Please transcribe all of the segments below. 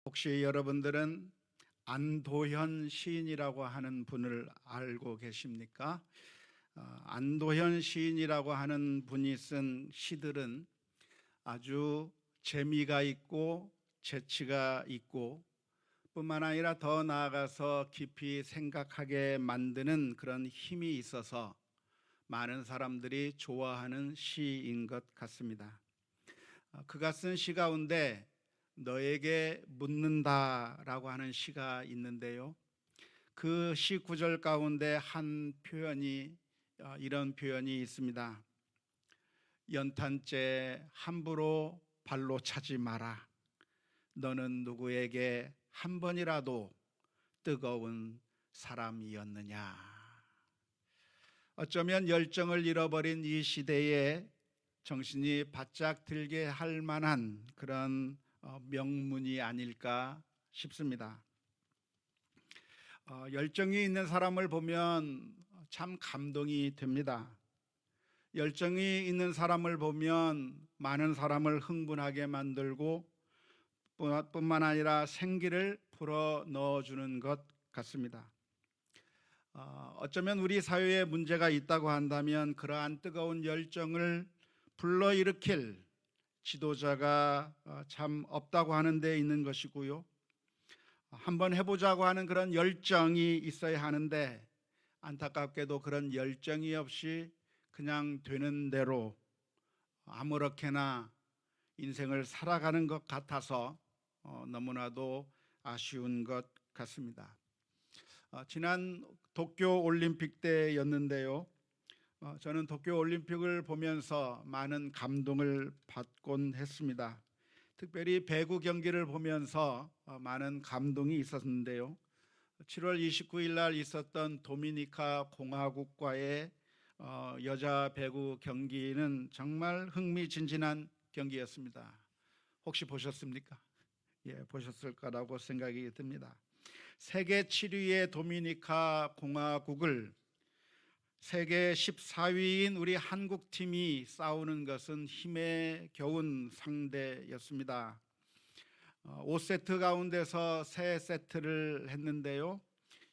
혹시 여러분들은 안도현 시인이라고 하는 분을 알고 계십니까? 안도현 시인이라고 하는 분이 쓴 시들은 아주 재미가 있고 재치가 있고 뿐만 아니라 더 나아가서 깊이 생각하게 만드는 그런 힘이 있어서 많은 사람들이 좋아하는 시인 것 같습니다. 그가 쓴 시 가운데 너에게 묻는다라고 하는 시가 있는데요. 그 시 구절 가운데 한 표현이 이런 표현이 있습니다. 연탄재 함부로 발로 차지 마라. 너는 누구에게 한 번이라도 뜨거운 사람이었느냐. 어쩌면 열정을 잃어버린 이 시대에 정신이 바짝 들게 할 만한 그런 명문이 아닐까 싶습니다. 열정이 있는 사람을 보면 참 감동이 됩니다. 열정이 있는 사람을 보면 많은 사람을 흥분하게 만들고 뿐만 아니라 생기를 불어 넣어주는 것 같습니다. 어쩌면 우리 사회에 문제가 있다고 한다면 그러한 뜨거운 열정을 불러일으킬 지도자가 참 없다고 하는 데 있는 것이고요. 한번 해보자고 하는 그런 열정이 있어야 하는데 안타깝게도 그런 열정이 없이 그냥 되는 대로 아무렇게나 인생을 살아가는 것 같아서 너무나도 아쉬운 것 같습니다. 지난 도쿄 올림픽 때였는데요. 저는 도쿄 올림픽을 보면서 많은 감동을 받곤 했습니다. 특별히 배구 경기를 보면서 많은 감동이 있었는데요. 7월 29일 날 있었던 도미니카 공화국과의 여자 배구 경기는 정말 흥미진진한 경기였습니다. 혹시 보셨습니까? 예, 보셨을 거라고 생각이 듭니다. 세계 7위의 도미니카 공화국을 세계 14위인 우리 한국팀이 싸우는 것은 힘에 겨운 상대였습니다. 5세트 가운데서 3세트를 했는데요.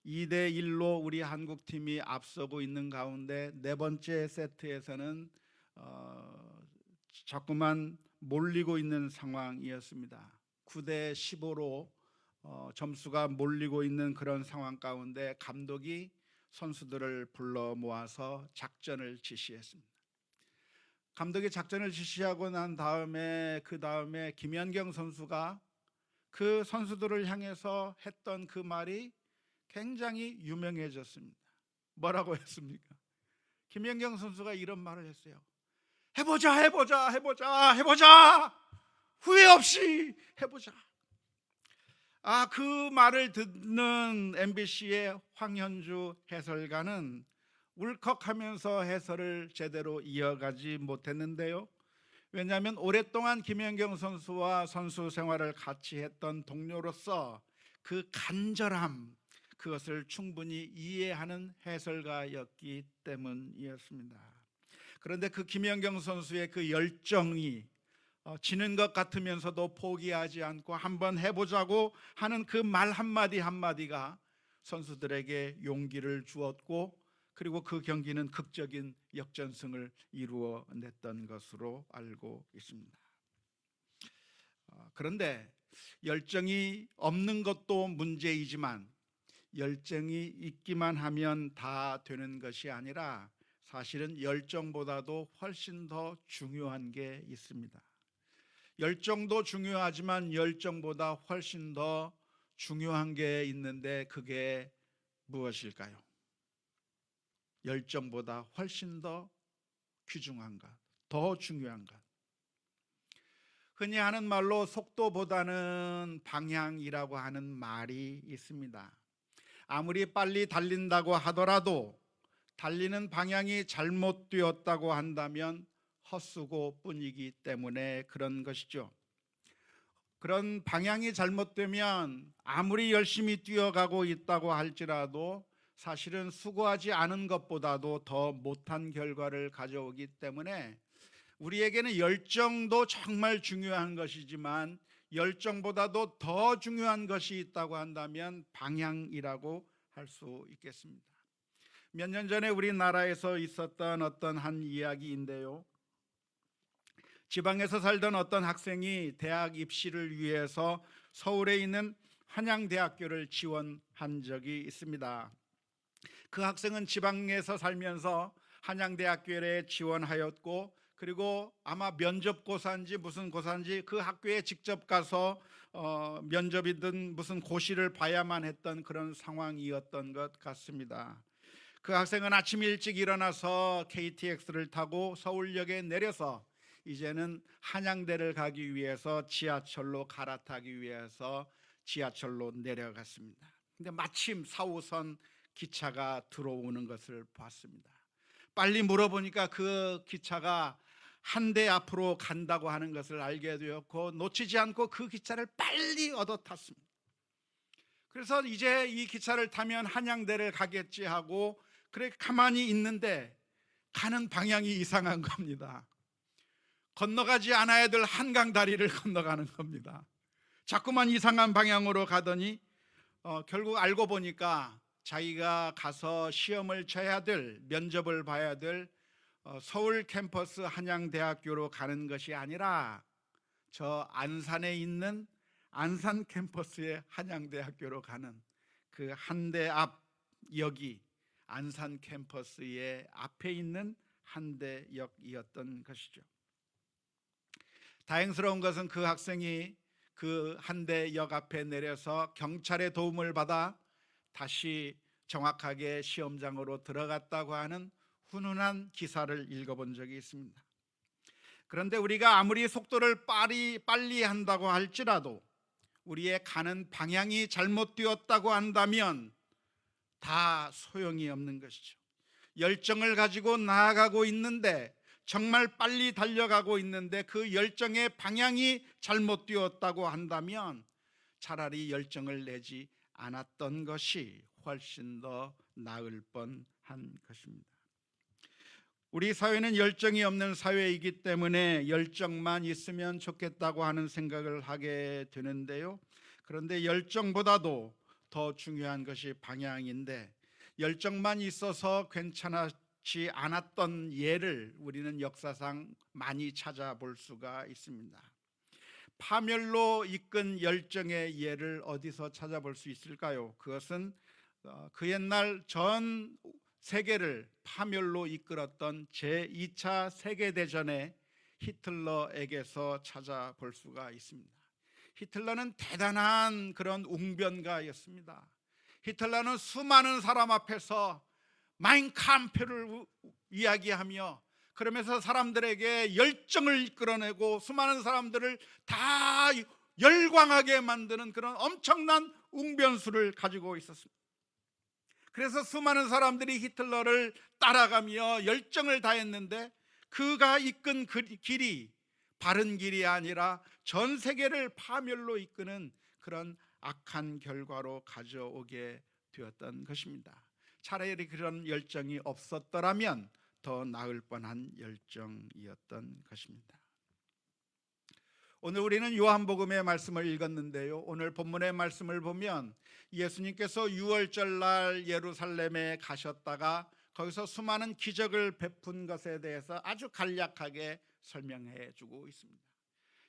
2대1로 우리 한국팀이 앞서고 있는 가운데 네 번째 세트에서는 자꾸만 몰리고 있는 상황이었습니다. 9대15로 점수가 몰리고 있는 그런 상황 가운데 감독이 선수들을 불러 모아서 작전을 지시했습니다. 감독이 작전을 지시하고 난 다음에 그 다음에 김연경 선수가 그 선수들을 향해서 했던 그 말이 굉장히 유명해졌습니다. 뭐라고 했습니까? 김연경 선수가 이런 말을 했어요. 해보자, 해보자, 해보자, 해보자. 후회 없이 해보자. 그 말을 듣는 MBC의 황현주 해설가는 울컥하면서 해설을 제대로 이어가지 못했는데요. 왜냐하면 오랫동안 김연경 선수와 선수 생활을 같이 했던 동료로서 그 간절함, 그것을 충분히 이해하는 해설가였기 때문이었습니다. 그런데 그 김연경 선수의 그 열정이 지는 것 같으면서도 포기하지 않고 한번 해보자고 하는 그 말 한마디 한마디가 선수들에게 용기를 주었고, 그리고 그 경기는 극적인 역전승을 이루어냈던 것으로 알고 있습니다. 그런데 열정이 없는 것도 문제이지만 열정이 있기만 하면 다 되는 것이 아니라 사실은 열정보다도 훨씬 더 중요한 게 있습니다. 열정도 중요하지만 열정보다 훨씬 더 중요한 게 있는데 그게 무엇일까요? 열정보다 훨씬 더 귀중한 것, 더 중요한 것. 흔히 하는 말로 속도보다는 방향이라고 하는 말이 있습니다. 아무리 빨리 달린다고 하더라도 달리는 방향이 잘못되었다고 한다면 헛수고 뿐이기 때문에 그런 것이죠. 그런 방향이 잘못되면 아무리 열심히 뛰어가고 있다고 할지라도 사실은 수고하지 않은 것보다도 더 못한 결과를 가져오기 때문에 우리에게는 열정도 정말 중요한 것이지만 열정보다도 더 중요한 것이 있다고 한다면 방향이라고 할 수 있겠습니다. 몇 년 전에 우리나라에서 있었던 어떤 한 이야기인데요, 지방에서 살던 어떤 학생이 대학 입시를 위해서 서울에 있는 한양대학교를 지원한 적이 있습니다. 그 학생은 지방에서 살면서 한양대학교에 지원하였고, 그리고 아마 면접고사인지 무슨 고사인지 그 학교에 직접 가서 면접이든 무슨 고시를 봐야만 했던 그런 상황이었던 것 같습니다. 그 학생은 아침 일찍 일어나서 KTX를 타고 서울역에 내려서 이제는 한양대를 가기 위해서 지하철로 갈아타기 위해서 지하철로 내려갔습니다. 근데 마침 4호선 기차가 들어오는 것을 봤습니다. 빨리 물어보니까 그 기차가 한 대 앞으로 간다고 하는 것을 알게 되었고, 놓치지 않고 그 기차를 빨리 얻어 탔습니다. 그래서 이제 이 기차를 타면 한양대를 가겠지 하고 그래 가만히 있는데 가는 방향이 이상한 겁니다. 건너가지 않아야 될 한강 다리를 건너가는 겁니다. 자꾸만 이상한 방향으로 가더니 결국 알고 보니까 자기가 가서 시험을 쳐야 될, 면접을 봐야 될 서울 캠퍼스 한양대학교로 가는 것이 아니라 저 안산에 있는 안산 캠퍼스의 한양대학교로 가는 그 한대 앞 역이 안산 캠퍼스의 앞에 있는 한대역이었던 것이죠. 다행스러운 것은 그 학생이 그 한대역 앞에 내려서 경찰의 도움을 받아 다시 정확하게 시험장으로 들어갔다고 하는 훈훈한 기사를 읽어본 적이 있습니다. 그런데 우리가 아무리 속도를 빨리 한다고 할지라도 우리의 가는 방향이 잘못되었다고 한다면 다 소용이 없는 것이죠. 열정을 가지고 나아가고 있는데, 정말 빨리 달려가고 있는데 그 열정의 방향이 잘못되었다고 한다면 차라리 열정을 내지 않았던 것이 훨씬 더 나을 뻔한 것입니다. 우리 사회는 열정이 없는 사회이기 때문에 열정만 있으면 좋겠다고 하는 생각을 하게 되는데요, 그런데 열정보다도 더 중요한 것이 방향인데, 열정만 있어서 괜찮지 않았던 예를 우리는 역사상 많이 찾아볼 수가 있습니다. 파멸로 이끈 열정의 예를 어디서 찾아볼 수 있을까요? 그것은 그 옛날 전 세계를 파멸로 이끌었던 제2차 세계대전의 히틀러에게서 찾아볼 수가 있습니다. 히틀러는 대단한 그런 웅변가였습니다. 히틀러는 수많은 사람 앞에서 마인캄프를 이야기하며 그러면서 사람들에게 열정을 이끌어내고 수많은 사람들을 다 열광하게 만드는 그런 엄청난 웅변수를 가지고 있었습니다. 그래서 수많은 사람들이 히틀러를 따라가며 열정을 다했는데, 그가 이끈 길이 바른 길이 아니라 전 세계를 파멸로 이끄는 그런 악한 결과로 가져오게 되었던 것입니다. 차라리 그런 열정이 없었더라면 더 나을 뻔한 열정이었던 것입니다. 오늘 우리는 요한복음의 말씀을 읽었는데요, 오늘 본문의 말씀을 보면 예수님께서 유월절 날 예루살렘에 가셨다가 거기서 수많은 기적을 베푼 것에 대해서 아주 간략하게 설명해 주고 있습니다.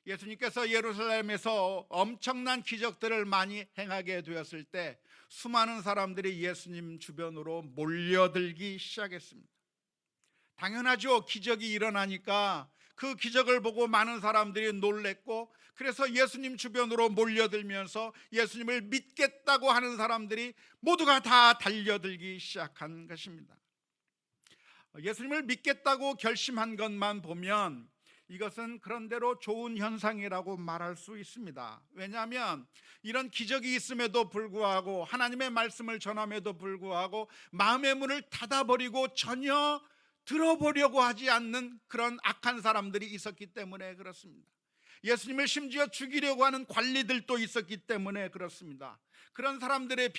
예수님께서 예루살렘에서 엄청난 기적들을 많이 행하게 되었을 때 수많은 사람들이 예수님 주변으로 몰려들기 시작했습니다. 당연하죠. 기적이 일어나니까 그 기적을 보고 많은 사람들이 놀랬고, 그래서 예수님 주변으로 몰려들면서 예수님을 믿겠다고 하는 사람들이 모두가 다 달려들기 시작한 것입니다. 예수님을 믿겠다고 결심한 것만 보면 이것은 그런대로 좋은 현상이라고 말할 수 있습니다. 왜냐하면 이런 기적이 있음에도 불구하고, 하나님의 말씀을 전함에도 불구하고 마음의 문을 닫아버리고 전혀 들어보려고 하지 않는 그런 악한 사람들이 있었기 때문에 그렇습니다. 예수님을 심지어 죽이려고 하는 관리들도 있었기 때문에 그렇습니다. 그런 사람들에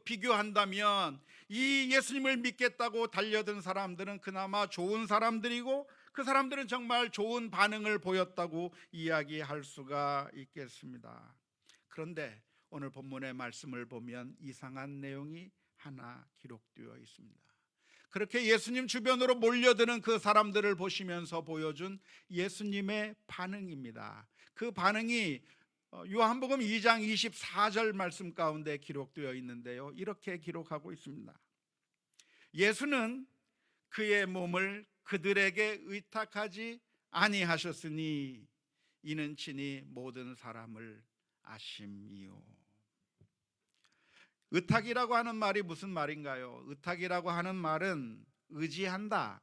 비교한다면 이 예수님을 믿겠다고 달려든 사람들은 그나마 좋은 사람들이고, 그 사람들은 정말 좋은 반응을 보였다고 이야기할 수가 있겠습니다. 그런데 오늘 본문의 말씀을 보면 이상한 내용이 하나 기록되어 있습니다. 그렇게 예수님 주변으로 몰려드는 그 사람들을 보시면서 보여준 예수님의 반응입니다. 그 반응이 요한복음 2장 24절 말씀 가운데 기록되어 있는데요, 이렇게 기록하고 있습니다. 예수는 그의 몸을 그들에게 의탁하지 아니하셨으니 이는 친히 모든 사람을 아심이요. 의탁이라고 하는 말이 무슨 말인가요? 의탁이라고 하는 말은 의지한다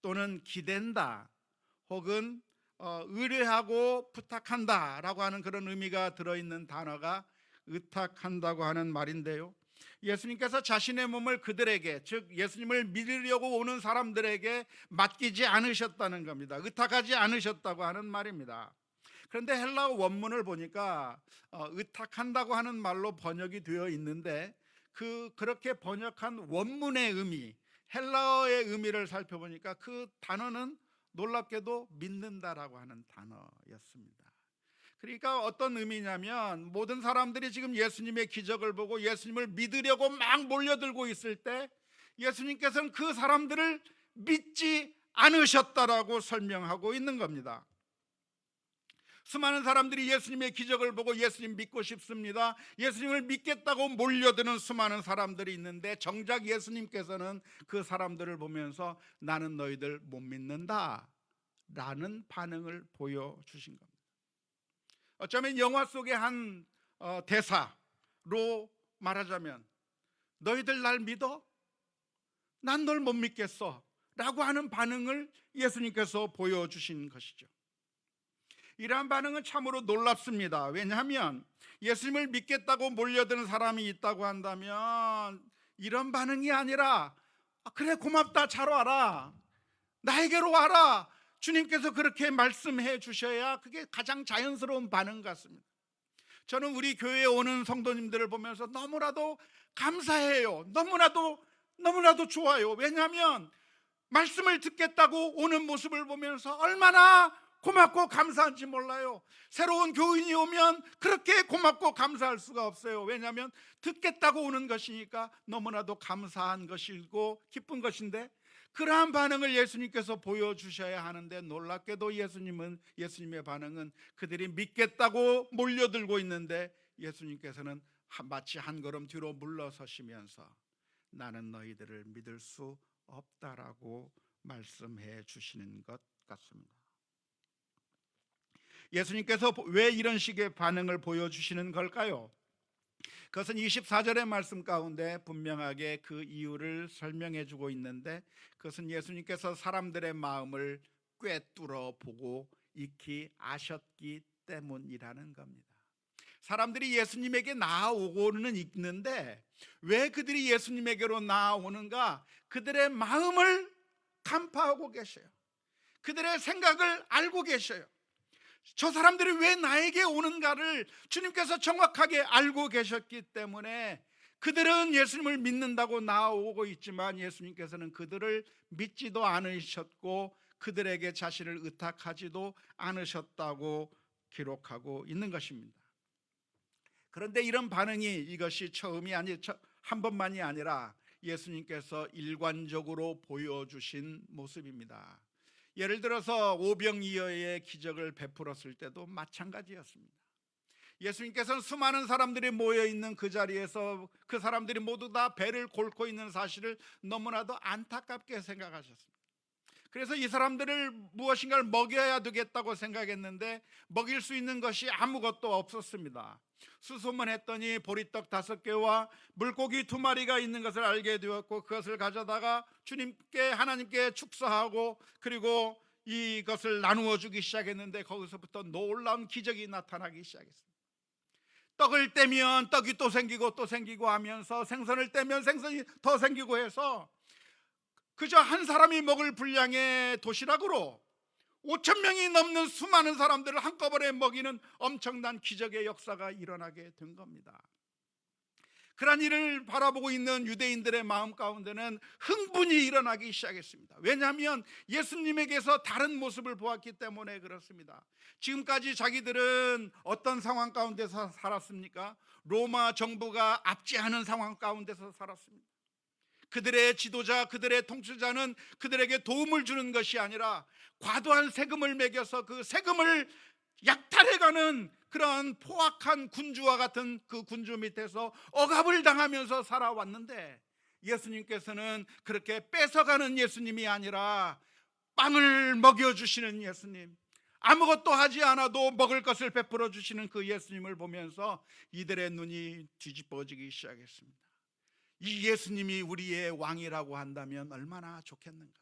또는 기댄다 혹은 의뢰하고 부탁한다 라고 하는 그런 의미가 들어있는 단어가 의탁한다고 하는 말인데요, 예수님께서 자신의 몸을 그들에게, 즉 예수님을 믿으려고 오는 사람들에게 맡기지 않으셨다는 겁니다. 의탁하지 않으셨다고 하는 말입니다. 그런데 헬라어 원문을 보니까 의탁한다고 하는 말로 번역이 되어 있는데 그렇게 번역한 원문의 의미, 헬라어의 의미를 살펴보니까 그 단어는 놀랍게도 믿는다라고 하는 단어였습니다. 그러니까 어떤 의미냐면, 모든 사람들이 지금 예수님의 기적을 보고 예수님을 믿으려고 막 몰려들고 있을 때 예수님께서는 그 사람들을 믿지 않으셨다라고 설명하고 있는 겁니다. 수많은 사람들이 예수님의 기적을 보고 예수님 믿고 싶습니다, 예수님을 믿겠다고 몰려드는 수많은 사람들이 있는데, 정작 예수님께서는 그 사람들을 보면서 나는 너희들 못 믿는다 라는 반응을 보여주신 겁니다. 어쩌면 영화 속의 한 대사로 말하자면, 너희들 날 믿어? 난 널 못 믿겠어 라고 하는 반응을 예수님께서 보여주신 것이죠. 이러한 반응은 참으로 놀랍습니다. 왜냐하면 예수님을 믿겠다고 몰려드는 사람이 있다고 한다면 이런 반응이 아니라, 그래 고맙다, 잘 와라, 나에게로 와라, 주님께서 그렇게 말씀해 주셔야 그게 가장 자연스러운 반응 같습니다. 저는 우리 교회에 오는 성도님들을 보면서 너무나도 감사해요. 너무나도 좋아요. 왜냐하면 말씀을 듣겠다고 오는 모습을 보면서 얼마나 고맙고 감사한지 몰라요. 새로운 교인이 오면 그렇게 고맙고 감사할 수가 없어요. 왜냐하면 듣겠다고 오는 것이니까 너무나도 감사한 것이고 기쁜 것인데, 그러한 반응을 예수님께서 보여주셔야 하는데, 놀랍게도 예수님의 반응은 그들이 믿겠다고 몰려들고 있는데 예수님께서는 마치 한 걸음 뒤로 물러서시면서 나는 너희들을 믿을 수 없다라고 말씀해 주시는 것 같습니다. 예수님께서 왜 이런 식의 반응을 보여주시는 걸까요? 그것은 24절의 말씀 가운데 분명하게 그 이유를 설명해 주고 있는데, 그것은 예수님께서 사람들의 마음을 꿰뚫어 보고 익히 아셨기 때문이라는 겁니다. 사람들이 예수님에게 나아오고는 있는데 왜 그들이 예수님에게로 나아오는가? 그들의 마음을 간파하고 계셔요. 그들의 생각을 알고 계셔요. 저 사람들이 왜 나에게 오는가를 주님께서 정확하게 알고 계셨기 때문에 그들은 예수님을 믿는다고 나아오고 있지만 예수님께서는 그들을 믿지도 않으셨고 그들에게 자신을 의탁하지도 않으셨다고 기록하고 있는 것입니다. 그런데 이런 반응이, 이것이 처음이 한 번만이 아니라 예수님께서 일관적으로 보여주신 모습입니다. 예를 들어서 오병이어의 기적을 베풀었을 때도 마찬가지였습니다. 예수님께서는 수많은 사람들이 모여있는 그 자리에서 그 사람들이 모두 다 배를 곪고 있는 사실을 너무나도 안타깝게 생각하셨습니다. 그래서 이 사람들을 무엇인가를 먹여야 되겠다고 생각했는데 먹일 수 있는 것이 아무것도 없었습니다. 수소문했더니 보리떡 5개와 물고기 2마리가 있는 것을 알게 되었고, 그것을 가져다가 하나님께 축사하고 그리고 이것을 나누어 주기 시작했는데, 거기서부터 놀라운 기적이 나타나기 시작했습니다. 떡을 떼면 떡이 또 생기고 하면서 생선을 떼면 생선이 더 생기고 해서 그저 한 사람이 먹을 분량의 도시락으로 5,000명이 넘는 수많은 사람들을 한꺼번에 먹이는 엄청난 기적의 역사가 일어나게 된 겁니다. 그러한 일을 바라보고 있는 유대인들의 마음 가운데는 흥분이 일어나기 시작했습니다. 왜냐하면 예수님에게서 다른 모습을 보았기 때문에 그렇습니다. 지금까지 자기들은 어떤 상황 가운데서 살았습니까? 로마 정부가 압제하는 상황 가운데서 살았습니다. 그들의 지도자, 그들의 통치자는 그들에게 도움을 주는 것이 아니라 과도한 세금을 매겨서 그 세금을 약탈해가는 그런 포악한 군주와 같은 그 군주 밑에서 억압을 당하면서 살아왔는데, 예수님께서는 그렇게 뺏어가는 예수님이 아니라 빵을 먹여주시는 예수님, 아무것도 하지 않아도 먹을 것을 베풀어 주시는 그 예수님을 보면서 이들의 눈이 뒤집어지기 시작했습니다. 이 예수님이 우리의 왕이라고 한다면 얼마나 좋겠는가.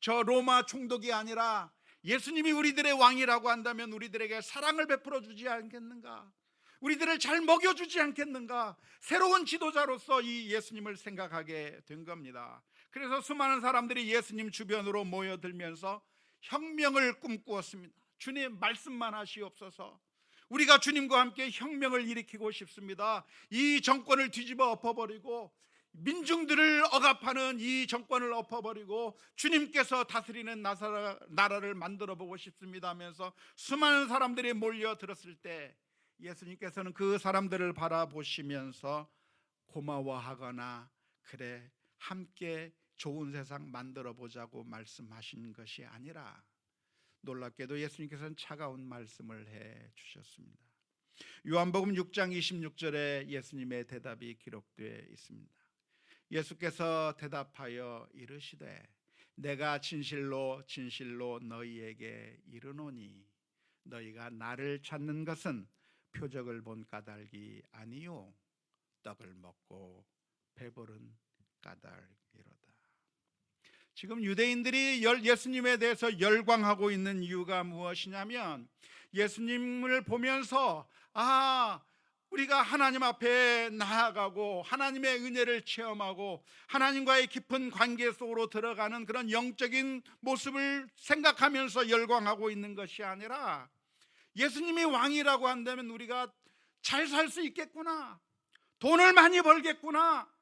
저 로마 총독이 아니라 예수님이 우리들의 왕이라고 한다면 우리들에게 사랑을 베풀어 주지 않겠는가, 우리들을 잘 먹여주지 않겠는가. 새로운 지도자로서 이 예수님을 생각하게 된 겁니다. 그래서 수많은 사람들이 예수님 주변으로 모여들면서 혁명을 꿈꾸었습니다. 주님, 말씀만 하시옵소서. 우리가 주님과 함께 혁명을 일으키고 싶습니다. 이 정권을 뒤집어 엎어버리고 민중들을 억압하는 이 정권을 엎어버리고 주님께서 다스리는 나라를 만들어 보고 싶습니다 하면서 수많은 사람들이 몰려들었을 때, 예수님께서는 그 사람들을 바라보시면서 고마워하거나 그래 함께 좋은 세상 만들어 보자고 말씀하신 것이 아니라, 놀랍게도 예수님께서는 차가운 말씀을 해 주셨습니다. 요한복음 6장 26절에 예수님의 대답이 기록되어 있습니다. 예수께서 대답하여 이르시되 내가 진실로 진실로 너희에게 이르노니 너희가 나를 찾는 것은 표적을 본 까닭이 아니요 떡을 먹고 배부른 까닭이로다. 지금 유대인들이 예수님에 대해서 열광하고 있는 이유가 무엇이냐면, 예수님을 보면서 우리가 하나님 앞에 나아가고 하나님의 은혜를 체험하고 하나님과의 깊은 관계 속으로 들어가는 그런 영적인 모습을 생각하면서 열광하고 있는 것이 아니라, 예수님이 왕이라고 한다면 우리가 잘 살 수 있겠구나, 돈을 많이 벌겠구나,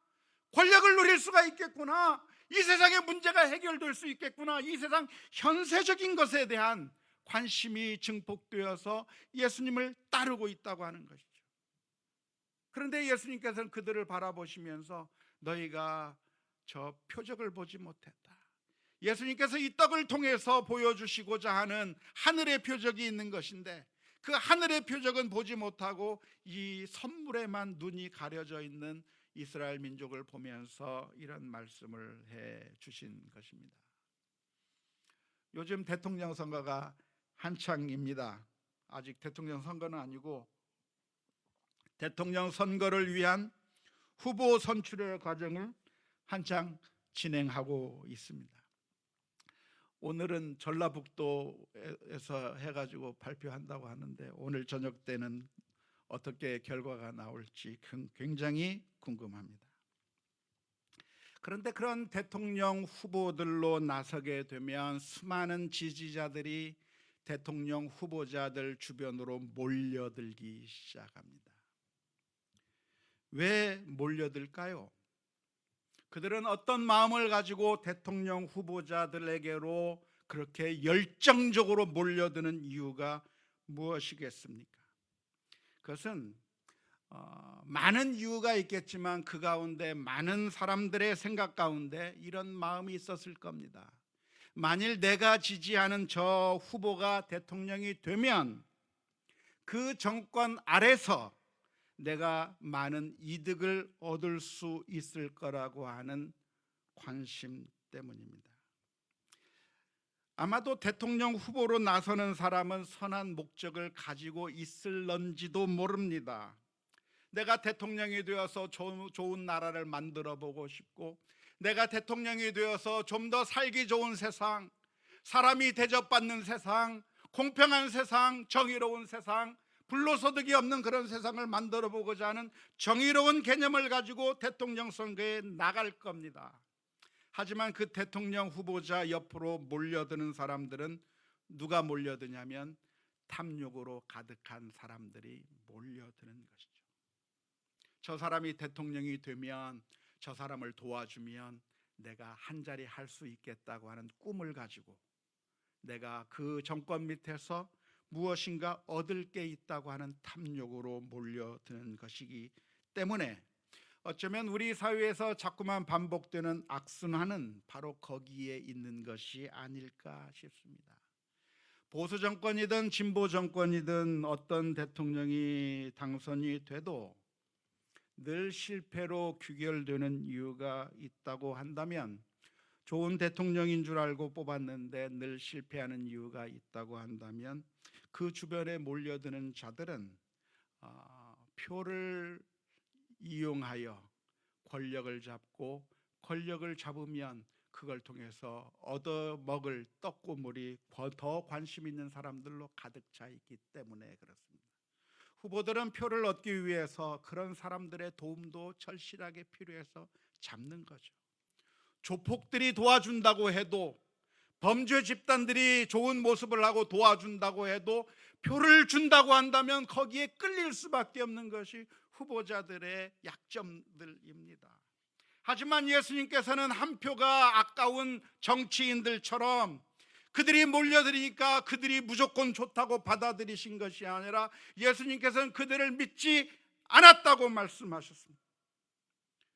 권력을 누릴 수가 있겠구나, 이 세상의 문제가 해결될 수 있겠구나, 이 세상 현세적인 것에 대한 관심이 증폭되어서 예수님을 따르고 있다고 하는 것이죠. 그런데 예수님께서는 그들을 바라보시면서 너희가 저 표적을 보지 못했다. 예수님께서 이 떡을 통해서 보여주시고자 하는 하늘의 표적이 있는 것인데, 그 하늘의 표적은 보지 못하고 이 선물에만 눈이 가려져 있는 이스라엘 민족을 보면서 이런 말씀을 해 주신 것입니다. 요즘 대통령 선거가 한창입니다. 아직 대통령 선거는 아니고 대통령 선거를 위한 후보 선출의 과정을 한창 진행하고 있습니다. 오늘은 전라북도에서 해가지고 발표한다고 하는데, 오늘 저녁 때는 어떻게 결과가 나올지 굉장히 궁금합니다. 그런데 그런 대통령 후보들로 나서게 되면 수많은 지지자들이 대통령 후보자들 주변으로 몰려들기 시작합니다. 왜 몰려들까요? 그들은 어떤 마음을 가지고 대통령 후보자들에게로 그렇게 열정적으로 몰려드는 이유가 무엇이겠습니까? 그것은 많은 이유가 있겠지만 그 가운데 많은 사람들의 생각 가운데 이런 마음이 있었을 겁니다. 만일 내가 지지하는 저 후보가 대통령이 되면 그 정권 아래서 내가 많은 이득을 얻을 수 있을 거라고 하는 관심 때문입니다. 아마도 대통령 후보로 나서는 사람은 선한 목적을 가지고 있을런지도 모릅니다. 내가 대통령이 되어서 좋은 나라를 만들어 보고 싶고, 내가 대통령이 되어서 좀 더 살기 좋은 세상, 사람이 대접받는 세상, 공평한 세상, 정의로운 세상, 불로소득이 없는 그런 세상을 만들어 보고자 하는 정의로운 개념을 가지고 대통령 선거에 나갈 겁니다. 하지만 그 대통령 후보자 옆으로 몰려드는 사람들은 누가 몰려드냐면 탐욕으로 가득한 사람들이 몰려드는 것이죠. 저 사람이 대통령이 되면 저 사람을 도와주면 내가 한 자리 할 수 있겠다고 하는 꿈을 가지고 내가 그 정권 밑에서 무엇인가 얻을 게 있다고 하는 탐욕으로 몰려드는 것이기 때문에 어쩌면 우리 사회에서 자꾸만 반복되는 악순환은 바로 거기에 있는 것이 아닐까 싶습니다. 보수 정권이든 진보 정권이든 어떤 대통령이 당선이 돼도 늘 실패로 귀결되는 이유가 있다고 한다면, 좋은 대통령인 줄 알고 뽑았는데 늘 실패하는 이유가 있다고 한다면, 그 주변에 몰려드는 자들은 표를 이용하여 권력을 잡고, 권력을 잡으면 그걸 통해서 얻어먹을 떡고물이 더 관심 있는 사람들로 가득 차 있기 때문에 그렇습니다. 후보들은 표를 얻기 위해서 그런 사람들의 도움도 절실하게 필요해서 잡는 거죠. 조폭들이 도와준다고 해도, 범죄 집단들이 좋은 모습을 하고 도와준다고 해도 표를 준다고 한다면 거기에 끌릴 수밖에 없는 것이 후보자들의 약점들입니다. 하지만 예수님께서는 한 표가 아까운 정치인들처럼 그들이 몰려드니까 그들이 무조건 좋다고 받아들이신 것이 아니라, 예수님께서는 그들을 믿지 않았다고 말씀하셨습니다.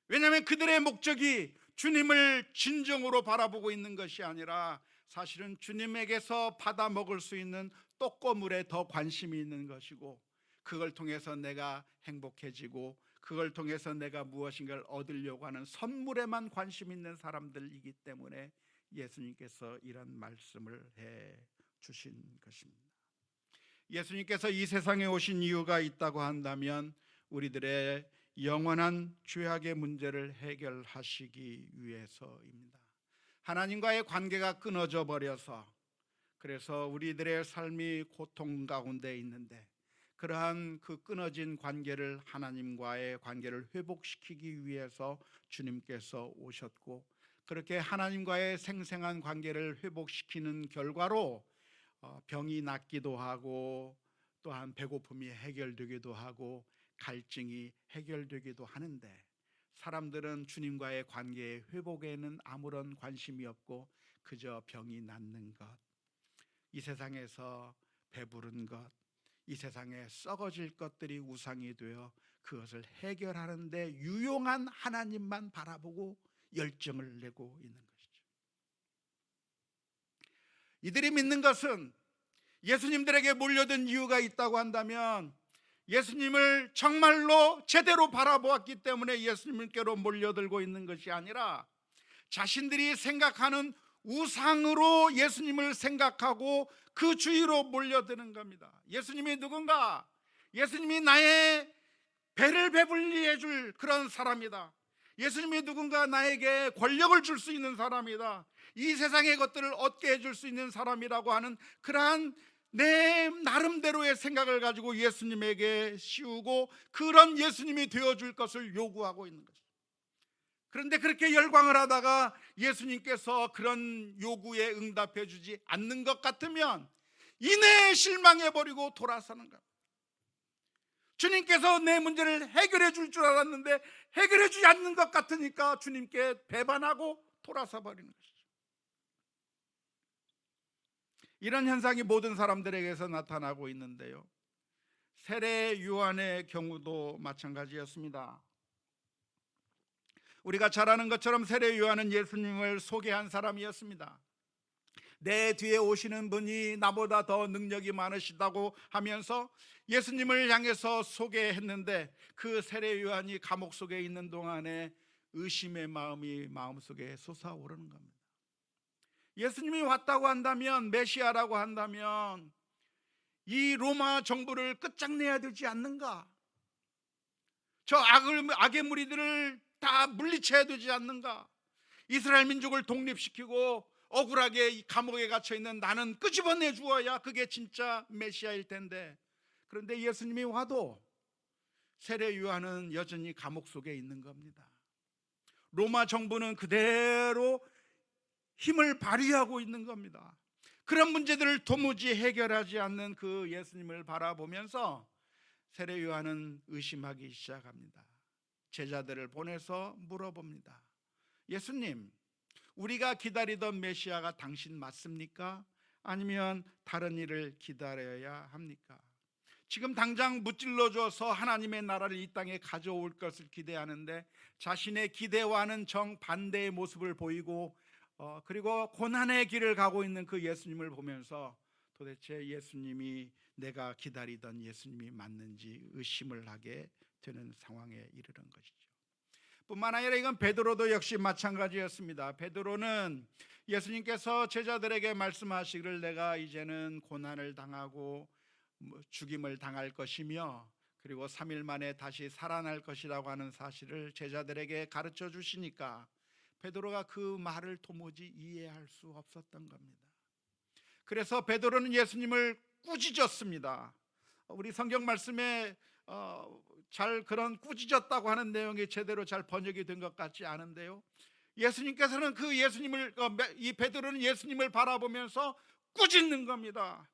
왜냐하면 그들의 목적이 주님을 진정으로 바라보고 있는 것이 아니라 사실은 주님에게서 받아 먹을 수 있는 떡고물에 더 관심이 있는 것이고, 그걸 통해서 내가 행복해지고 그걸 통해서 내가 무엇인가를 얻으려고 하는 선물에만 관심 있는 사람들이기 때문에 예수님께서 이런 말씀을 해 주신 것입니다. 예수님께서 이 세상에 오신 이유가 있다고 한다면 우리들의 영원한 죄악의 문제를 해결하시기 위해서입니다. 하나님과의 관계가 끊어져 버려서, 그래서 우리들의 삶이 고통 가운데 있는데, 그러한 그 끊어진 관계를, 하나님과의 관계를 회복시키기 위해서 주님께서 오셨고, 그렇게 하나님과의 생생한 관계를 회복시키는 결과로 병이 낫기도 하고, 또한 배고픔이 해결되기도 하고 갈증이 해결되기도 하는데, 사람들은 주님과의 관계의 회복에는 아무런 관심이 없고 그저 병이 낫는 것, 이 세상에서 배부른 것, 이 세상에 썩어질 것들이 우상이 되어 그것을 해결하는 데 유용한 하나님만 바라보고 열정을 내고 있는 것이죠. 이들이 믿는 것은, 예수님들에게 몰려든 이유가 있다고 한다면 예수님을 정말로 제대로 바라보았기 때문에 예수님께로 몰려들고 있는 것이 아니라, 자신들이 생각하는 우상으로 예수님을 생각하고 그 주위로 몰려드는 겁니다. 예수님이 누군가? 예수님이 나의 배를 배불리 해줄 그런 사람이다. 예수님이 누군가? 나에게 권력을 줄 수 있는 사람이다. 이 세상의 것들을 얻게 해줄 수 있는 사람이라고 하는 그러한 내 나름대로의 생각을 가지고 예수님에게 씌우고, 그런 예수님이 되어줄 것을 요구하고 있는 것입니다. 그런데 그렇게 열광을 하다가 예수님께서 그런 요구에 응답해 주지 않는 것 같으면 이내 실망해버리고 돌아서는 것. 주님께서 내 문제를 해결해 줄 줄 알았는데 해결해 주지 않는 것 같으니까 주님께 배반하고 돌아서 버리는 것이죠. 이런 현상이 모든 사람들에게서 나타나고 있는데요, 세례 요한의 경우도 마찬가지였습니다. 우리가 잘 아는 것처럼 세례 요한은 예수님을 소개한 사람이었습니다. 내 뒤에 오시는 분이 나보다 더 능력이 많으시다고 하면서 예수님을 향해서 소개했는데, 그 세례 요한이 감옥 속에 있는 동안에 의심의 마음이 마음속에 솟아오르는 겁니다. 예수님이 왔다고 한다면, 메시아라고 한다면 이 로마 정부를 끝장내야 되지 않는가? 저 악의 무리들을 다 물리쳐야 되지 않는가? 이스라엘 민족을 독립시키고 억울하게 이 감옥에 갇혀 있는 나는 끄집어내 주어야 그게 진짜 메시아일 텐데, 그런데 예수님이 와도 세례 요한은 여전히 감옥 속에 있는 겁니다. 로마 정부는 그대로 힘을 발휘하고 있는 겁니다. 그런 문제들을 도무지 해결하지 않는 그 예수님을 바라보면서 세례 요한은 의심하기 시작합니다. 제자들을 보내서 물어봅니다. 예수님, 우리가 기다리던 메시아가 당신 맞습니까? 아니면 다른 일을 기다려야 합니까? 지금 당장 무찔러줘서 하나님의 나라를 이 땅에 가져올 것을 기대하는데 자신의 기대와는 정반대의 모습을 보이고 그리고 고난의 길을 가고 있는 그 예수님을 보면서 도대체 예수님이 내가 기다리던 예수님이 맞는지 의심을 하게 되는 상황에 이르는 것이죠. 뿐만 아니라 이건 베드로도 역시 마찬가지였습니다. 베드로는 예수님께서 제자들에게 말씀하시기를 내가 이제는 고난을 당하고 죽임을 당할 것이며 그리고 3일 만에 다시 살아날 것이라고 하는 사실을 제자들에게 가르쳐 주시니까 베드로가 그 말을 도무지 이해할 수 없었던 겁니다. 그래서 베드로는 예수님을 꾸짖었습니다. 우리 성경 말씀에 잘 그런 꾸짖었다고 하는 내용이 제대로 잘 번역이 된 것 같지 않은데요, 예수님께서는 그 예수님을 이 베드로는 예수님을 바라보면서 꾸짖는 겁니다.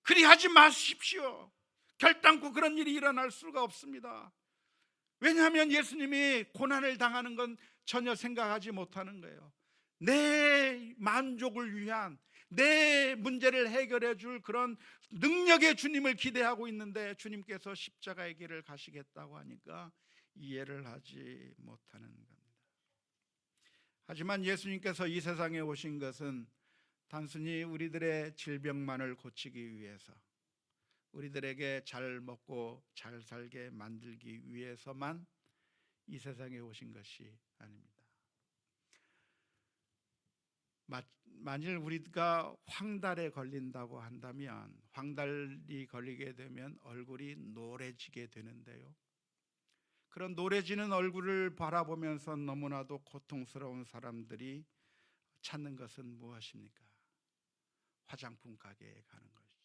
그리하지 마십시오. 결단코 그런 일이 일어날 수가 없습니다. 왜냐하면 예수님이 고난을 당하는 건 전혀 생각하지 못하는 거예요. 내 만족을 위한, 내 문제를 해결해 줄 그런 능력의 주님을 기대하고 있는데 주님께서 십자가의 길을 가시겠다고 하니까 이해를 하지 못하는 겁니다. 하지만 예수님께서 이 세상에 오신 것은 단순히 우리들의 질병만을 고치기 위해서, 우리들에게 잘 먹고 잘 살게 만들기 위해서만 이 세상에 오신 것이 아닙니다. 만일 우리가 황달에 걸린다고 한다면, 황달이 걸리게 되면 얼굴이 노래지게 되는데요, 그런 노래지는 얼굴을 바라보면서 너무나도 고통스러운 사람들이 찾는 것은 무엇입니까? 화장품 가게에 가는 것이죠.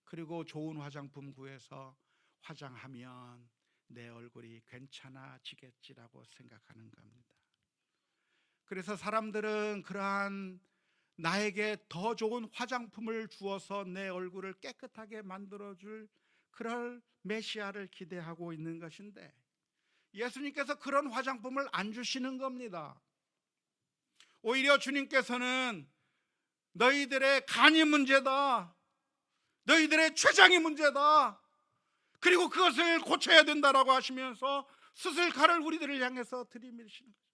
그리고 좋은 화장품 구해서 화장하면 내 얼굴이 괜찮아지겠지라고 생각하는 겁니다. 그래서 사람들은 그러한 나에게 더 좋은 화장품을 주어서 내 얼굴을 깨끗하게 만들어줄 그럴 메시아를 기대하고 있는 것인데 예수님께서 그런 화장품을 안 주시는 겁니다. 오히려 주님께서는 너희들의 간이 문제다, 너희들의 췌장이 문제다, 그리고 그것을 고쳐야 된다라고 하시면서 수술칼을 우리들을 향해서 들이밀으시는 거죠.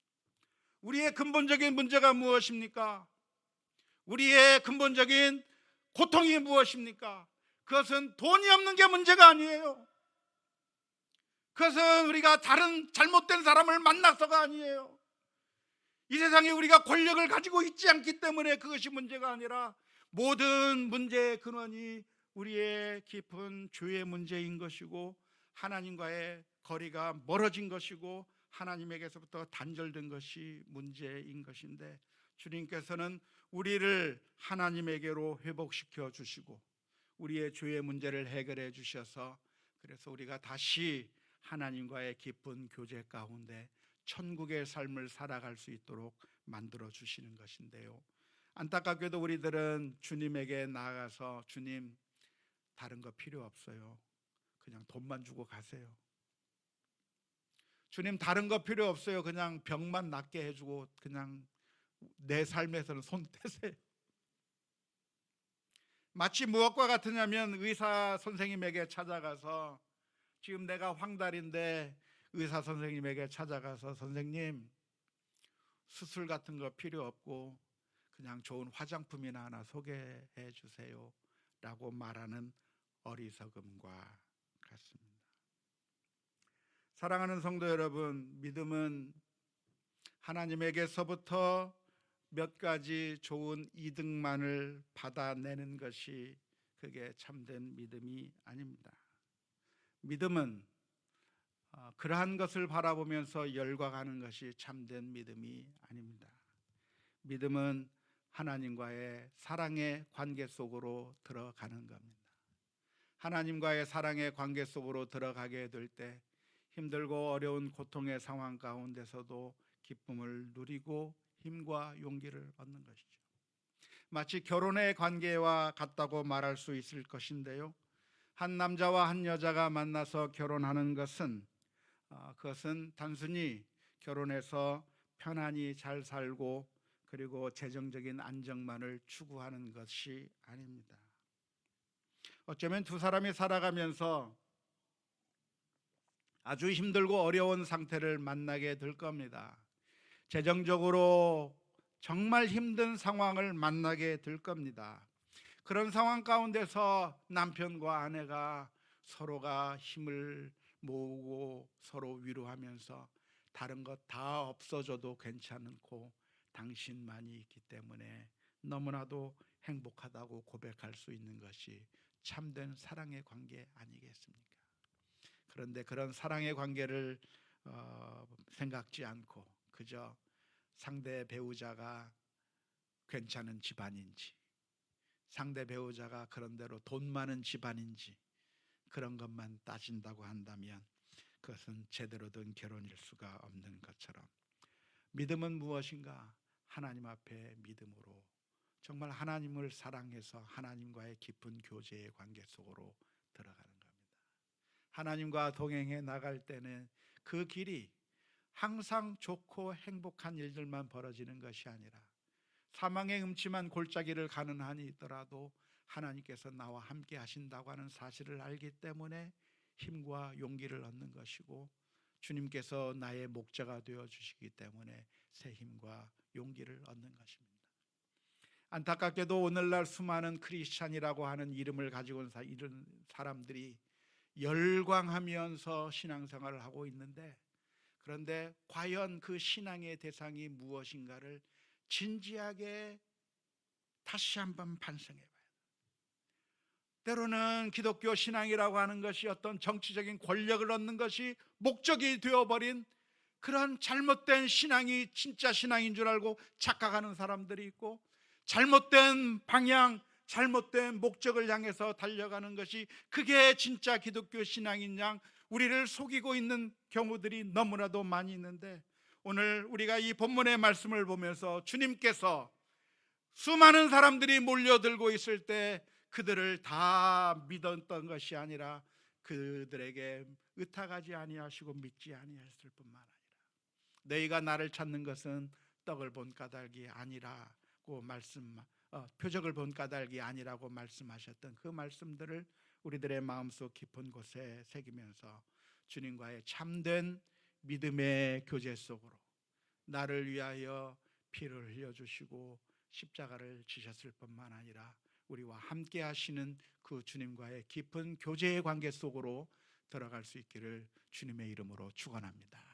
우리의 근본적인 문제가 무엇입니까? 우리의 근본적인 고통이 무엇입니까? 그것은 돈이 없는 게 문제가 아니에요. 그것은 우리가 다른 잘못된 사람을 만나서가 아니에요. 이 세상에 우리가 권력을 가지고 있지 않기 때문에 그것이 문제가 아니라 모든 문제의 근원이 우리의 깊은 죄의 문제인 것이고 하나님과의 거리가 멀어진 것이고 하나님에게서부터 단절된 것이 문제인 것인데 주님께서는 우리를 하나님에게로 회복시켜 주시고 우리의 죄의 문제를 해결해 주셔서 그래서 우리가 다시 하나님과의 깊은 교제 가운데 천국의 삶을 살아갈 수 있도록 만들어 주시는 것인데요, 안타깝게도 우리들은 주님에게 나아가서 주님 다른 거 필요 없어요, 그냥 돈만 주고 가세요. 주님 다른 거 필요 없어요, 그냥 병만 낫게 해주고 그냥 내 삶에서는 손 떼세요. 마치 무엇과 같으냐면 의사 선생님에게 찾아가서 지금 내가 황달인데 의사 선생님에게 찾아가서 선생님 수술 같은 거 필요 없고 그냥 좋은 화장품이나 하나 소개해 주세요 라고 말하는 어리석음과 같습니다. 사랑하는 성도 여러분, 믿음은 하나님에게서부터 몇 가지 좋은 이득만을 받아내는 것이 그게 참된 믿음이 아닙니다. 믿음은 그러한 것을 바라보면서 열광하는 것이 참된 믿음이 아닙니다. 믿음은 하나님과의 사랑의 관계 속으로 들어가는 겁니다. 하나님과의 사랑의 관계 속으로 들어가게 될 때 힘들고 어려운 고통의 상황 가운데서도 기쁨을 누리고 힘과 용기를 얻는 것이죠. 마치 결혼의 관계와 같다고 말할 수 있을 것인데요, 한 남자와 한 여자가 만나서 결혼하는 것은 그것은 단순히 결혼해서 편안히 잘 살고 그리고 재정적인 안정만을 추구하는 것이 아닙니다. 어쩌면 두 사람이 살아가면서 아주 힘들고 어려운 상태를 만나게 될 겁니다. 재정적으로 정말 힘든 상황을 만나게 될 겁니다. 그런 상황 가운데서 남편과 아내가 서로가 힘을 모으고 서로 위로하면서 다른 것 다 없어져도 괜찮고 당신만이 있기 때문에 너무나도 행복하다고 고백할 수 있는 것이 참된 사랑의 관계 아니겠습니까? 그런데 그런 사랑의 관계를 생각지 않고 그저 상대 배우자가 괜찮은 집안인지, 상대 배우자가 그런대로 돈 많은 집안인지 그런 것만 따진다고 한다면 그것은 제대로 된 결혼일 수가 없는 것처럼, 믿음은 무엇인가? 하나님 앞에 믿음으로 정말 하나님을 사랑해서 하나님과의 깊은 교제의 관계 속으로 들어가는 겁니다. 하나님과 동행해 나갈 때는 그 길이 항상 좋고 행복한 일들만 벌어지는 것이 아니라 사망의 음침한 골짜기를 가는 한이 있더라도 하나님께서 나와 함께 하신다고 하는 사실을 알기 때문에 힘과 용기를 얻는 것이고, 주님께서 나의 목자가 되어 주시기 때문에 새 힘과 용기를 얻는 것입니다. 안타깝게도 오늘날 수많은 크리스찬이라고 하는 이름을 가지고 있는 사람들이 열광하면서 신앙생활을 하고 있는데, 그런데 과연 그 신앙의 대상이 무엇인가를 진지하게 다시 한번 반성해 봐요. 때로는 기독교 신앙이라고 하는 것이 어떤 정치적인 권력을 얻는 것이 목적이 되어버린 그런 잘못된 신앙이 진짜 신앙인 줄 알고 착각하는 사람들이 있고, 잘못된 방향, 잘못된 목적을 향해서 달려가는 것이 그게 진짜 기독교 신앙인 양 우리를 속이고 있는 경우들이 너무나도 많이 있는데, 오늘 우리가 이 본문의 말씀을 보면서 주님께서 수많은 사람들이 몰려들고 있을 때 그들을 다 믿었던 것이 아니라 그들에게 의탁하지 아니하시고 믿지 아니하셨을 뿐만 아니라 너희가 나를 찾는 것은 떡을 본 까닭이 아니라고 표적을 본 까닭이 아니라고 말씀하셨던 그 말씀들을 우리들의 마음속 깊은 곳에 새기면서 주님과의 참된 믿음의 교제 속으로 나를 위하여 피를 흘려주시고 십자가를 지셨을 뿐만 아니라 우리와 함께 하시는 그 주님과의 깊은 교제의 관계 속으로 들어갈 수 있기를 주님의 이름으로 축원합니다.